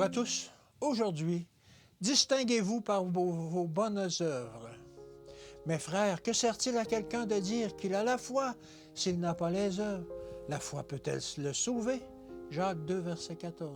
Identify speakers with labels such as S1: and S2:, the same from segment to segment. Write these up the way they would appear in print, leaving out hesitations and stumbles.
S1: à tous. Aujourd'hui, distinguez-vous par vos bonnes œuvres. Mes frères, que sert-il à quelqu'un de dire qu'il a la foi s'il n'a pas les œuvres? La foi peut-elle le sauver? Jacques 2, verset 14.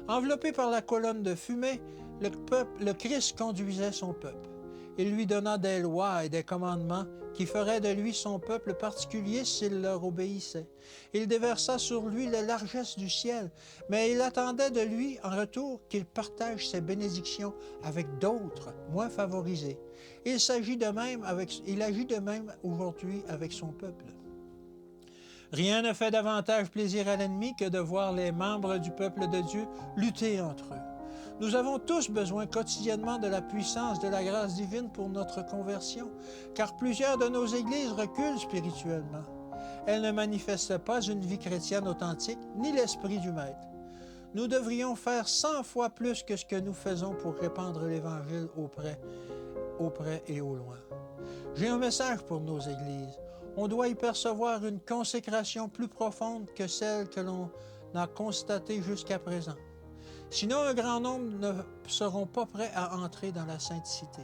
S1: Enveloppé par la colonne de fumée, le Christ conduisait son peuple. Il lui donna des lois et des commandements qui feraient de lui son peuple particulier s'il leur obéissait. Il déversa sur lui les largesses du ciel, mais il attendait de lui en retour qu'il partage ses bénédictions avec d'autres moins favorisés. Il agit de même aujourd'hui avec son peuple. Rien ne fait davantage plaisir à l'ennemi que de voir les membres du peuple de Dieu lutter entre eux. Nous avons tous besoin quotidiennement de la puissance de la grâce divine pour notre conversion, car plusieurs de nos églises reculent spirituellement. Elles ne manifestent pas une vie chrétienne authentique, ni l'esprit du Maître. Nous devrions faire 100 fois plus que ce que nous faisons pour répandre l'Évangile auprès et au loin. J'ai un message pour nos églises. On doit y percevoir une consécration plus profonde que celle que l'on a constatée jusqu'à présent. Sinon, un grand nombre ne seront pas prêts à entrer dans la sainteté.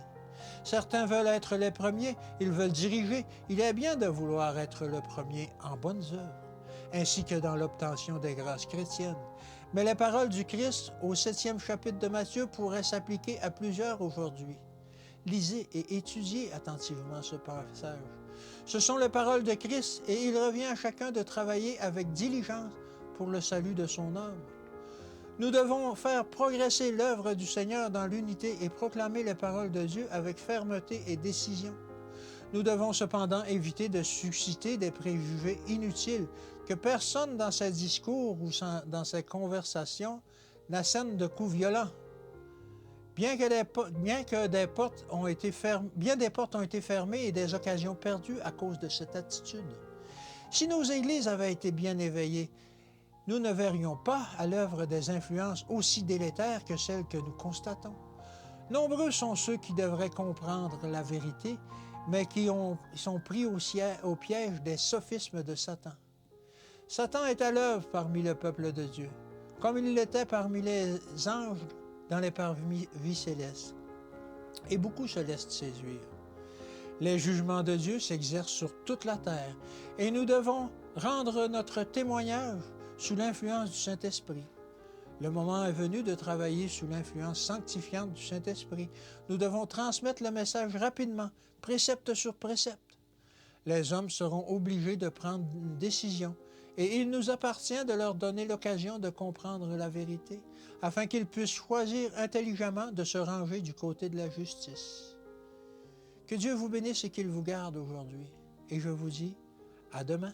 S1: Certains veulent être les premiers, ils veulent diriger. Il est bien de vouloir être le premier en bonnes œuvres, ainsi que dans l'obtention des grâces chrétiennes. Mais les paroles du Christ au 7e chapitre de Matthieu pourraient s'appliquer à plusieurs aujourd'hui. Lisez et étudiez attentivement ce passage. Ce sont les paroles de Christ et il revient à chacun de travailler avec diligence pour le salut de son âme. Nous devons faire progresser l'œuvre du Seigneur dans l'unité et proclamer les paroles de Dieu avec fermeté et décision. Nous devons cependant éviter de susciter des préjugés inutiles, que personne dans ses discours ou dans ses conversations n'assène de coups violents. Bien des portes ont été fermées et des occasions perdues à cause de cette attitude. Si nos églises avaient été bien éveillées, nous ne verrions pas à l'œuvre des influences aussi délétères que celles que nous constatons. Nombreux sont ceux qui devraient comprendre la vérité, mais qui sont pris au piège des sophismes de Satan. Satan est à l'œuvre parmi le peuple de Dieu, comme il l'était parmi les anges dans les parvis célestes. Et beaucoup se laissent séduire. Les jugements de Dieu s'exercent sur toute la terre, et nous devons rendre notre témoignage sous l'influence du Saint-Esprit. Le moment est venu de travailler sous l'influence sanctifiante du Saint-Esprit. Nous devons transmettre le message rapidement, précepte sur précepte. Les hommes seront obligés de prendre une décision, et il nous appartient de leur donner l'occasion de comprendre la vérité, afin qu'ils puissent choisir intelligemment de se ranger du côté de la justice. Que Dieu vous bénisse et qu'il vous garde aujourd'hui. Et je vous dis à demain.